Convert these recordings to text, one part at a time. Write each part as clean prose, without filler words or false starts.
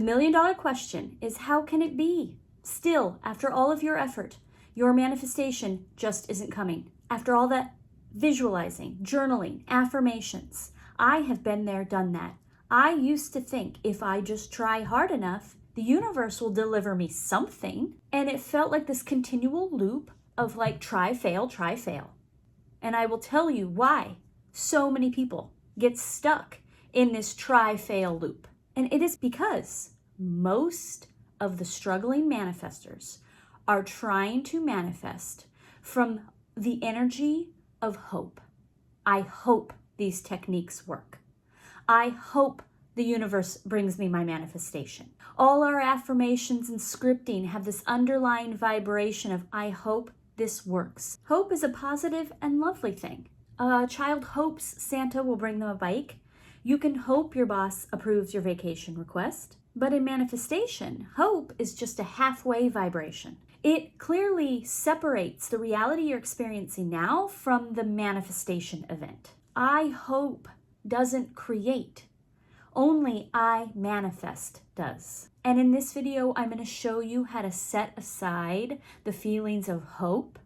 million-dollar question is, how can it be? Still, after all of your effort, your manifestation just isn't coming. After all that visualizing, journaling, affirmations, I have been there, done that. I used to think if I just try hard enough, the universe will deliver me something. And it felt like this continual loop of like try, fail, try, fail. And I will tell you why so many people get stuck in this try, fail loop. And it is because most of the struggling manifestors are trying to manifest from the energy of hope. I hope these techniques work. I hope the universe brings me my manifestation. All our affirmations and scripting have this underlying vibration of I hope this works. Hope is a positive and lovely thing. A child hopes Santa will bring them a bike. You can hope your boss approves your vacation request. But in manifestation, hope is just a halfway vibration. It clearly separates the reality you're experiencing now from the manifestation event. I hope doesn't create. Only I manifest does. And in this video, I'm going to show you how to set aside the feelings of hope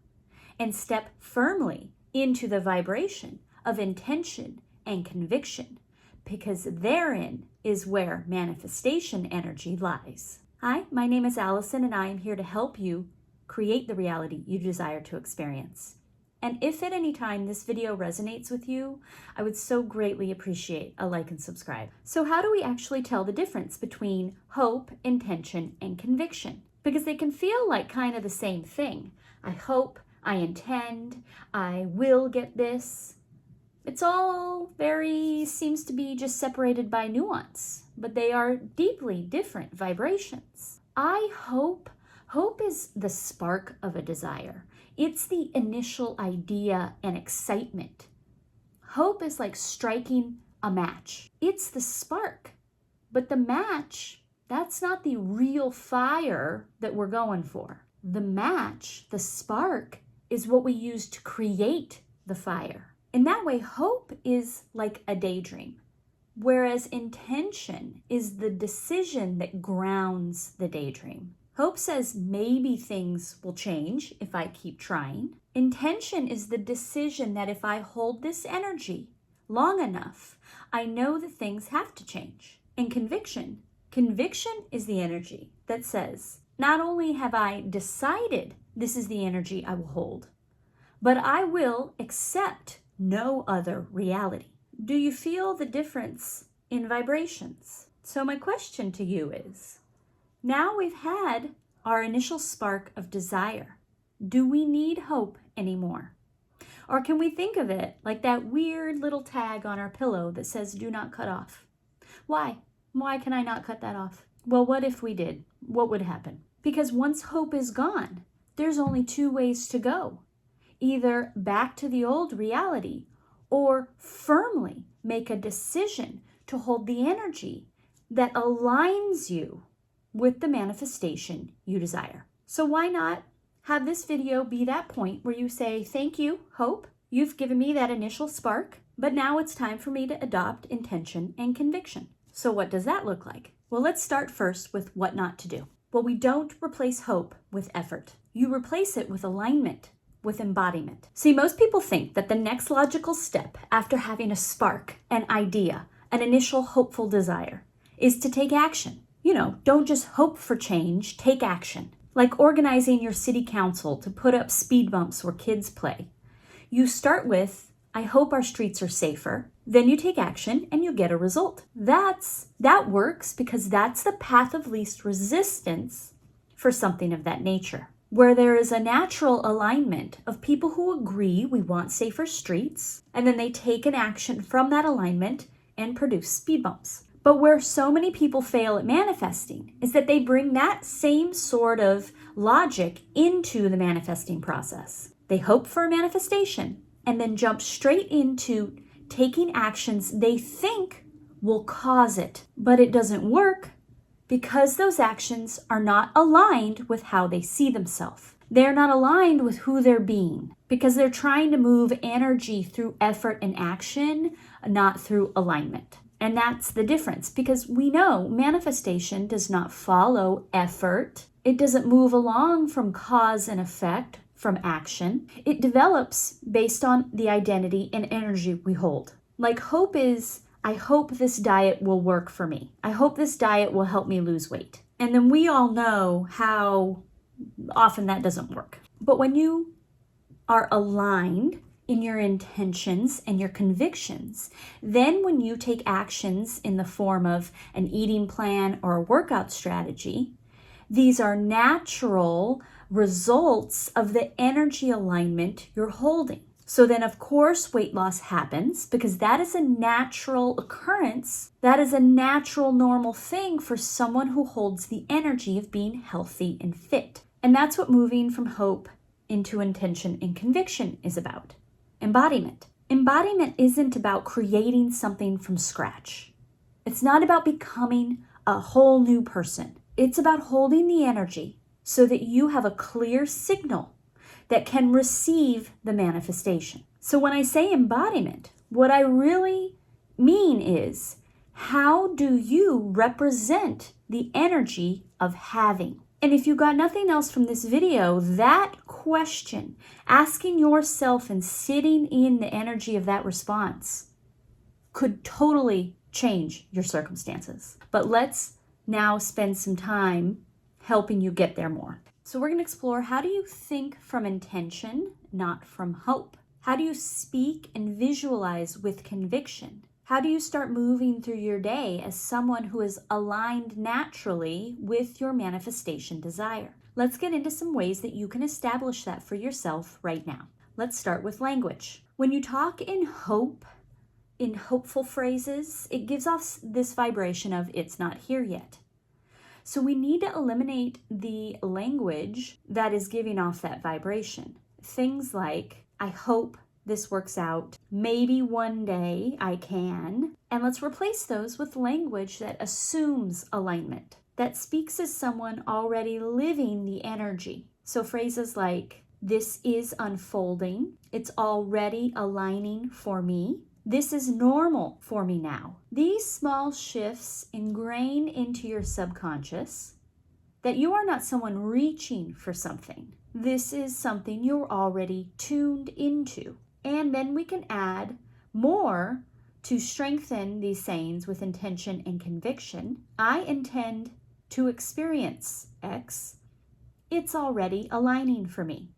and step firmly into the vibration of intention and conviction, because therein is where manifestation energy lies. Hi, my name is Allison, and I am here to help you create the reality you desire to experience. And if at any time this video resonates with you, I would so greatly appreciate a like and subscribe. So how do we actually tell the difference between hope, intention, and conviction? Because they can feel like kind of the same thing. I hope, I intend, I will get this. It's all seems to be just separated by nuance, but they are deeply different vibrations. Hope is the spark of a desire. It's the initial idea and excitement. Hope is like striking a match. It's the spark, but the match, that's not the real fire that we're going for. The match, the spark, is what we use to create the fire. In that way, hope is like a daydream, whereas intention is the decision that grounds the daydream. Hope says maybe things will change if I keep trying. Intention is the decision that if I hold this energy long enough, I know that things have to change. And conviction is the energy that says, not only have I decided this is the energy I will hold, but I will accept no other reality. Do you feel the difference in vibrations? So my question to you is, now we've had our initial spark of desire. Do we need hope anymore? Or can we think of it like that weird little tag on our pillow that says, do not cut off? Why? Why can I not cut that off? Well, what if we did? What would happen? Because once hope is gone, there's only two ways to go. Either back to the old reality or firmly make a decision to hold the energy that aligns you with the manifestation you desire. So why not have this video be that point where you say, thank you, hope. You've given me that initial spark, but now it's time for me to adopt intention and conviction. So what does that look like? Well, let's start first with what not to do. Well, we don't replace hope with effort. You replace it with alignment, with embodiment. See, most people think that the next logical step after having a spark, an idea, an initial hopeful desire, is to take action. Don't just hope for change, take action. Like organizing your city council to put up speed bumps where kids play. You start with, I hope our streets are safer. Then you take action and you get a result. That works because that's the path of least resistance for something of that nature, where there is a natural alignment of people who agree we want safer streets, and then they take an action from that alignment and produce speed bumps. But where so many people fail at manifesting is that they bring that same sort of logic into the manifesting process. They hope for a manifestation and then jump straight into taking actions they think will cause it. But it doesn't work because those actions are not aligned with how they see themselves. They're not aligned with who they're being because they're trying to move energy through effort and action, not through alignment. And that's the difference, because we know manifestation does not follow effort. It doesn't move along from cause and effect, from action. It develops based on the identity and energy we hold. Like hope is, I hope this diet will work for me. I hope this diet will help me lose weight. And then we all know how often that doesn't work. But when you are aligned in your intentions and your convictions, then when you take actions in the form of an eating plan or a workout strategy, these are natural results of the energy alignment you're holding. So then, of course, weight loss happens because that is a natural occurrence. That is a natural, normal thing for someone who holds the energy of being healthy and fit. And that's what moving from hope into intention and conviction is about. Embodiment. Embodiment isn't about creating something from scratch. It's not about becoming a whole new person. It's about holding the energy so that you have a clear signal that can receive the manifestation. So when I say embodiment, what I really mean is, how do you represent the energy of having? And if you got nothing else from this video, that question, asking yourself and sitting in the energy of that response, could totally change your circumstances. But let's now spend some time helping you get there more. So we're going to explore, how do you think from intention, not from hope? How do you speak and visualize with conviction? How do you start moving through your day as someone who is aligned naturally with your manifestation desire? Let's get into some ways that you can establish that for yourself right now. Let's start with language. When you talk in hope, in hopeful phrases, it gives off this vibration of it's not here yet. So we need to eliminate the language that is giving off that vibration. Things like, I hope this works out, maybe one day I can. And let's replace those with language that assumes alignment, that speaks as someone already living the energy. So phrases like, this is unfolding, it's already aligning for me, this is normal for me now. These small shifts ingrain into your subconscious that you are not someone reaching for something. This is something you're already tuned into. And then we can add more to strengthen these sayings with intention and conviction. I intend to experience X. It's already aligning for me.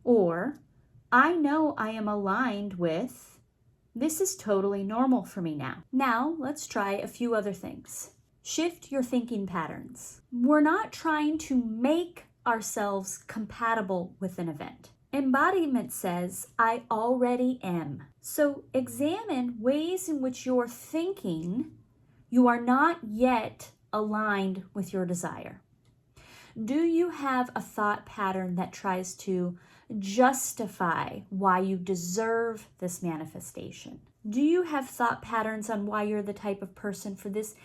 Or, I know I am aligned with, this is totally normal for me now. Now, let's try a few other things. Shift your thinking patterns. We're not trying to make ourselves compatible with an event. Embodiment says, I already am. So examine ways in which you're thinking you are not yet aligned with your desire. Do you have a thought pattern that tries to justify why you deserve this manifestation? Do you have thought patterns on why you're the type of person for this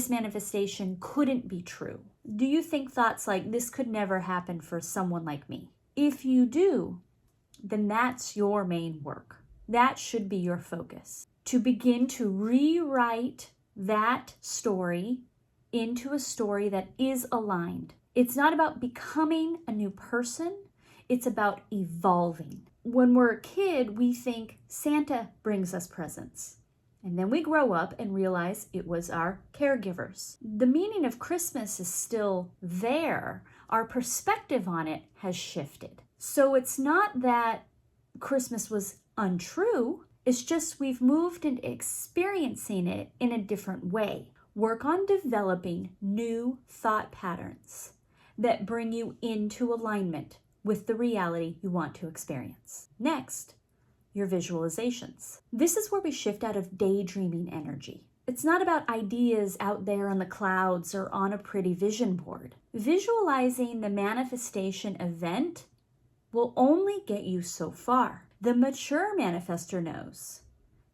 manifestation couldn't be true? Do you think thoughts like, this could never happen for someone like me? If you do, then that's your main work. That should be your focus. To begin to rewrite that story into a story that is aligned. It's not about becoming a new person. It's about evolving. When we're a kid, we think Santa brings us presents. And then we grow up and realize it was our caregivers. The meaning of Christmas is still there. Our perspective on it has shifted. So it's not that Christmas was untrue. It's just we've moved into experiencing it in a different way. Work on developing new thought patterns that bring you into alignment with the reality you want to experience. Next, your visualizations. This is where we shift out of daydreaming energy. It's not about ideas out there on the clouds or on a pretty vision board. Visualizing the manifestation event will only get you so far. The mature manifestor knows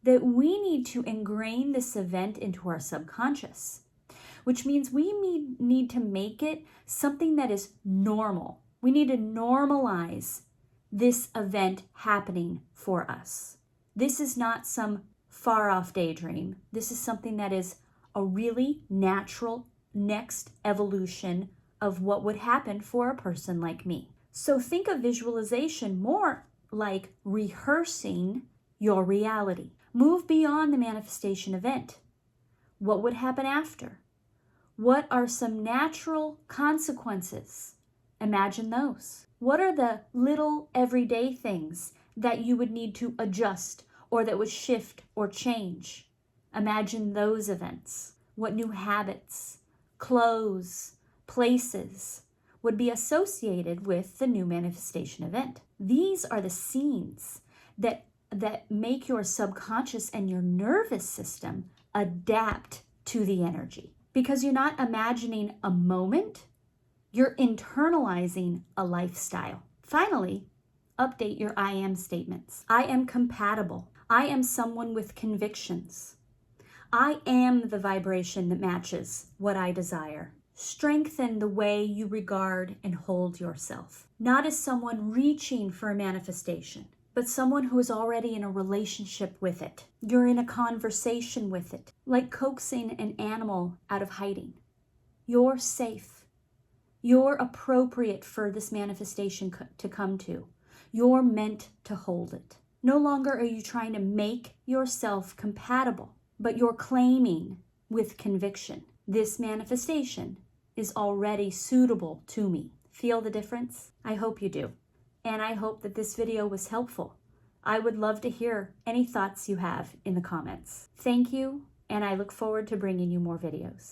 that we need to ingrain this event into our subconscious, which means we need to make it something that is normal. We need to normalize this event happening for us. This is not some far off daydream. This is something that is a really natural next evolution of what would happen for a person like me. So think of visualization more like rehearsing your reality. Move beyond the manifestation event. What would happen after? What are some natural consequences? Imagine those. What are the little everyday things that you would need to adjust or that would shift or change? Imagine those events. What new habits, clothes, places would be associated with the new manifestation event? These are the scenes that make your subconscious and your nervous system adapt to the energy. Because you're not imagining a moment, you're internalizing a lifestyle. Finally, update your I am statements. I am compatible. I am someone with convictions. I am the vibration that matches what I desire. Strengthen the way you regard and hold yourself. Not as someone reaching for a manifestation, but someone who is already in a relationship with it. You're in a conversation with it, like coaxing an animal out of hiding. You're safe. You're appropriate for this manifestation to come to. You're meant to hold it. No longer are you trying to make yourself compatible, but you're claiming with conviction, this manifestation is already suitable to me. Feel the difference? I hope you do. And I hope that this video was helpful. I would love to hear any thoughts you have in the comments. Thank you, and I look forward to bringing you more videos.